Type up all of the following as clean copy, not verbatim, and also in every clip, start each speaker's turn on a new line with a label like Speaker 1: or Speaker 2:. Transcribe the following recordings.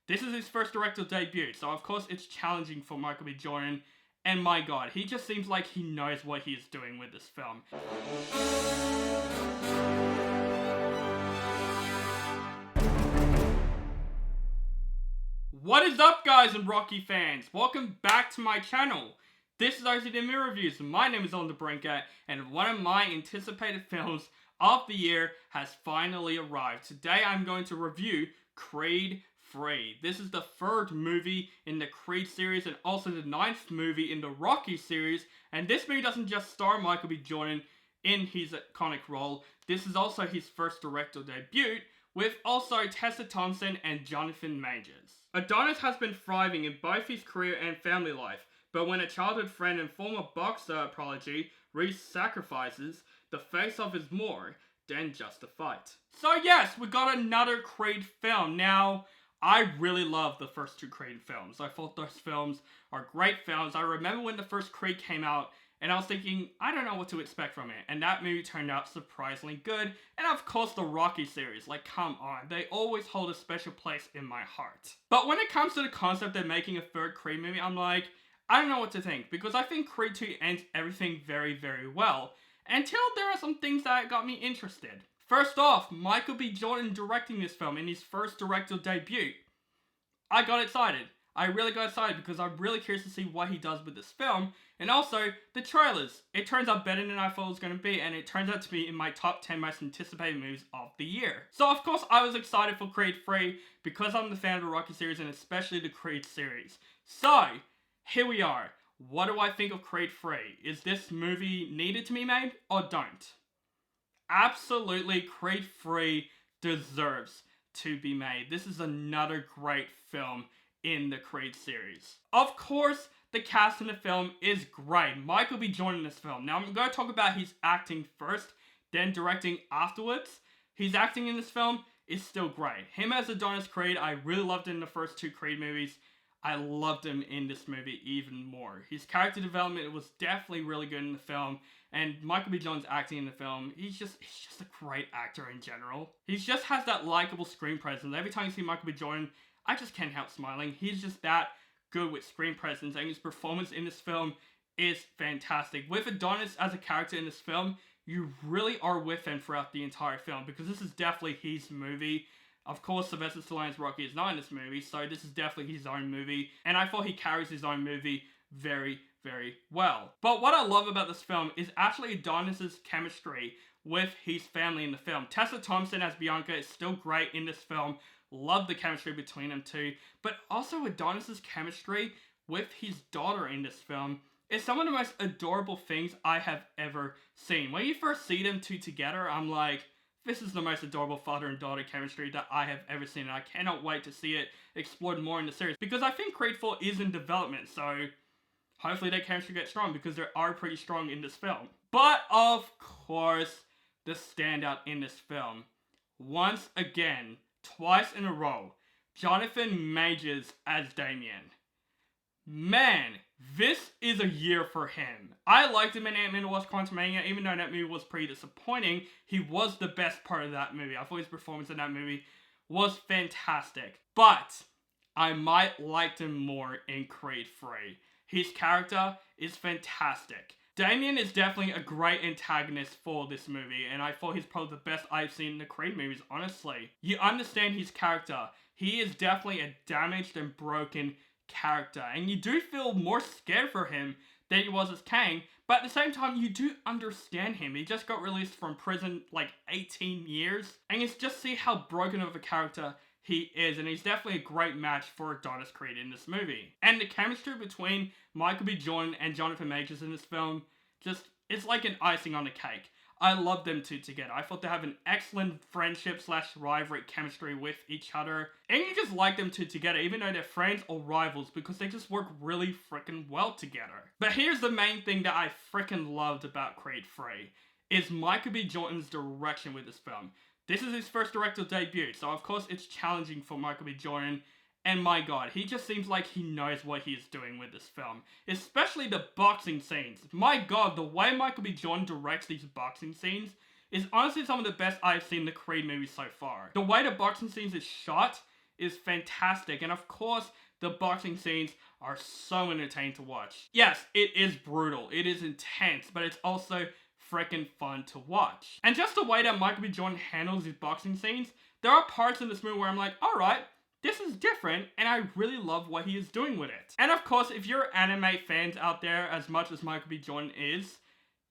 Speaker 1: This is his first directorial debut, so of course it's challenging for Michael B. Jordan. And my god, he just seems like he knows what he is doing with this film. What is up, guys and Rocky fans? Welcome back to my channel. This is OCD Reviews. My name is On the Brinker, and one of my anticipated films of the year has finally arrived. Today I'm going to review Creed 3. This is the third movie in the Creed series and also the 9th movie in the Rocky series. And this movie doesn't just star Michael B. Jordan in his iconic role. This is also his first directorial debut, with also Tessa Thompson and Jonathan Majors. Adonis has been thriving in both his career and family life, but when a childhood friend and former boxer prodigy Reese sacrifices, the face-off is more than just a fight. So yes, we got another Creed film. Now, I really love the first two Creed films. I thought those films are great films. I remember when the first Creed came out, and I was thinking, I don't know what to expect from it. And that movie turned out surprisingly good. And of course, the Rocky series. Like, come on. They always hold a special place in my heart. But when it comes to the concept of making a third Creed movie, I'm like, I don't know what to think. Because I think Creed 2 ends everything very, very well. Until there are some things that got me interested. First off, Michael B. Jordan directing this film in his first directorial debut. I got excited. I really got excited because I'm really curious to see what he does with this film. And also, the trailers. It turns out better than I thought it was going to be, and it turns out to be in my top 10 most anticipated movies of the year. So of course, I was excited for Creed 3 because I'm the fan of the Rocky series and especially the Creed series. So, here we are. What do I think of Creed 3? Is this movie needed to be made or don't? Absolutely, Creed 3 deserves to be made. This is another great film in the Creed series. Of course, the cast in the film is great. Michael B. Jordan in this film. Now, I'm going to talk about his acting first, then directing afterwards. His acting in this film is still great. Him as Adonis Creed, I really loved him in the first two Creed movies. I loved him in this movie even more. His character development was definitely really good in the film, and Michael B. Jordan's acting in the film, he's just a great actor in general. He just has that likable screen presence. Every time you see Michael B. Jordan, I just can't help smiling. He's just that good with screen presence, and his performance in this film is fantastic. With Adonis as a character in this film, you really are with him throughout the entire film, because this is definitely his movie. Of course, Sylvester Stallone's Rocky is not in this movie, so this is definitely his own movie, and I thought he carries his own movie very, very well. But what I love about this film is actually Adonis's chemistry with his family in the film. Tessa Thompson as Bianca is still great in this film. Love the chemistry between them two. But also Adonis's chemistry with his daughter in this film is some of the most adorable things I have ever seen. When you first see them two together, I'm like, this is the most adorable father and daughter chemistry that I have ever seen, and I cannot wait to see it explored more in the series, because I think Creed 4 is in development, so hopefully their chemistry gets strong, because they are pretty strong in this film. But of course, the standout in this film, once again, twice in a row, Jonathan Majors as Damien. Man, this is a year for him. I liked him in Ant-Man and the Wasp: Quantumania, even though that movie was pretty disappointing. He was the best part of that movie. I thought his performance in that movie was fantastic. But I might like him more in Creed 3. His character is fantastic. Damien is definitely a great antagonist for this movie, and I thought he's probably the best I've seen in the Creed movies, honestly. You understand his character. He is definitely a damaged and broken character, and you do feel more scared for him than he was as Kang, but at the same time, you do understand him. He just got released from prison like 18 years, and you just see how broken of a character he is, and he's definitely a great match for Adonis Creed in this movie. And the chemistry between Michael B. Jordan and Jonathan Majors in this film, it's like an icing on the cake. I love them two together. I thought they have an excellent friendship / rivalry chemistry with each other. And you just like them two together, even though they're friends or rivals, because they just work really freaking well together. But here's the main thing that I freaking loved about Creed 3, is Michael B. Jordan's direction with this film. This is his first directorial debut, so of course it's challenging for Michael B. Jordan. And my god, he just seems like he knows what he is doing with this film. Especially the boxing scenes. My god, the way Michael B. Jordan directs these boxing scenes is honestly some of the best I've seen in the Creed movies so far. The way the boxing scenes is shot is fantastic, and of course, the boxing scenes are so entertaining to watch. Yes, it is brutal, it is intense, but it's also freaking fun to watch. And just the way that Michael B. Jordan handles his boxing scenes, there are parts in this movie where I'm like, alright, this is different, and I really love what he is doing with it. And of course, if you're anime fans out there as much as Michael B. Jordan is,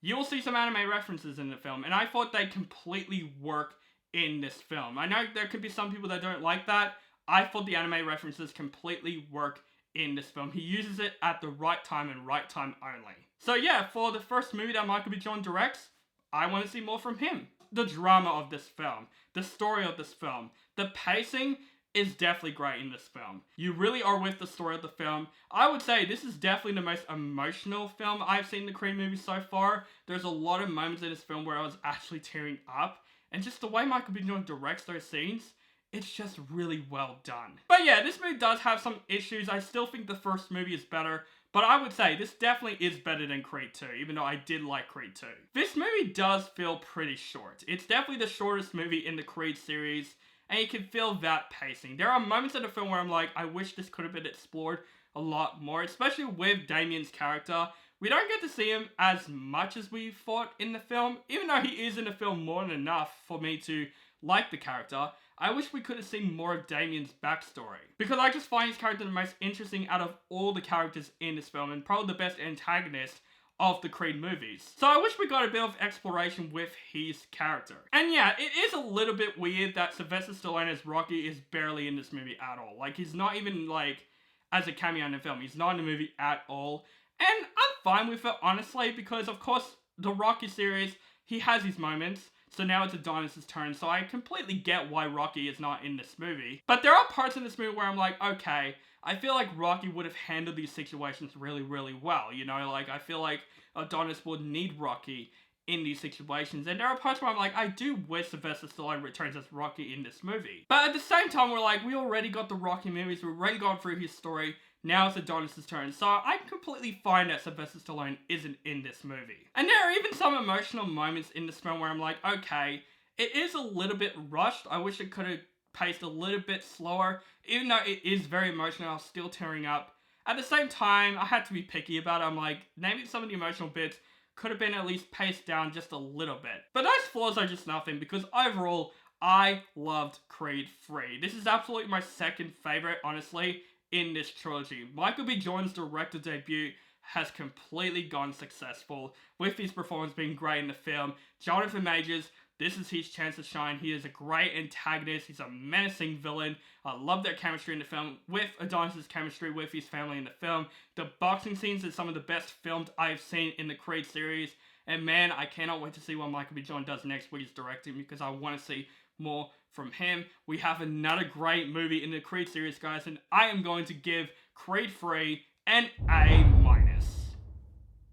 Speaker 1: you will see some anime references in the film, and I thought they completely work in this film. I know there could be some people that don't like that. I thought the anime references completely work in this film. He uses it at the right time and right time only. So yeah, for the first movie that Michael B. Jordan directs, I want to see more from him. The drama of this film, the story of this film, the pacing is definitely great in this film. You really are with the story of the film. I would say this is definitely the most emotional film I've seen in the Creed movies so far. There's a lot of moments in this film where I was actually tearing up, and just the way Michael B. Jordan directs those scenes, it's just really well done. But yeah, this movie does have some issues. I still think the first movie is better, but I would say this definitely is better than Creed 2, even though I did like Creed 2. This movie does feel pretty short. It's definitely the shortest movie in the Creed series, and you can feel that pacing. There are moments in the film where I'm like, I wish this could have been explored a lot more, especially with Damien's character. We don't get to see him as much as we thought in the film, even though he is in the film more than enough for me to like the character. I wish we could have seen more of Damien's backstory, because I just find his character the most interesting out of all the characters in this film, and probably the best antagonist of the Creed movies. So I wish we got a bit of exploration with his character. And yeah, it is a little bit weird that Sylvester Stallone as Rocky is barely in this movie at all. Like, he's not even, like, as a cameo in the film. He's not in the movie at all. And I'm fine with it, honestly, because, of course, the Rocky series, he has his moments. So now it's Adonis's turn, so I completely get why Rocky is not in this movie. But there are parts in this movie where I'm like, okay, I feel like Rocky would have handled these situations really, really well, you know? Like, I feel like Adonis would need Rocky in these situations. And there are parts where I'm like, I do wish Sylvester Stallone returns as Rocky in this movie. But at the same time, we're like, we already got the Rocky movies, we've already gone through his story, now it's Adonis' turn. So I'm completely fine that Sylvester Stallone isn't in this movie. And there are even some emotional moments in this film where I'm like, okay, it is a little bit rushed. I wish it could have paced a little bit slower. Even though it is very emotional, I was still tearing up. At the same time, I had to be picky about it. I'm like, maybe some of the emotional bits could have been at least paced down just a little bit. But those flaws are just nothing, because overall, I loved Creed 3. This is absolutely my second favorite, honestly, in this trilogy. Michael B. Jordan's director debut has completely gone successful, with his performance being great in the film. Jonathan Majors, this is his chance to shine. He is a great antagonist. He's a menacing villain. I love their chemistry in the film, with Adonis' chemistry with his family in the film. The boxing scenes are some of the best filmed I've seen in the Creed series. And man, I cannot wait to see what Michael B. Jordan does next with his directing, because I want to see more from him. We have another great movie in the Creed series, guys, and I am going to give Creed 3 an A-.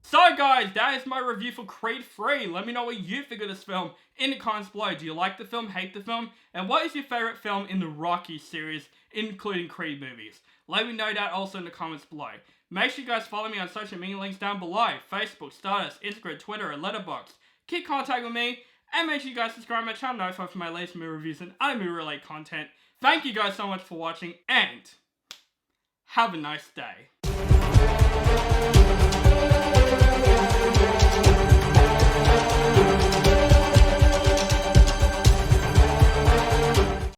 Speaker 1: So guys, that is my review for Creed 3. Let me know what you think of this film in the comments below. Do you like the film, hate the film? And what is your favorite film in the Rocky series, including Creed movies? Let me know that also in the comments below. Make sure you guys follow me on social media links down below. Facebook, Stardust, Instagram, Twitter, and Letterboxd. Keep contact with me, and make sure you guys subscribe to my channel notified for my latest movie reviews and other movie related content. Thank you guys so much for watching, and have a nice day.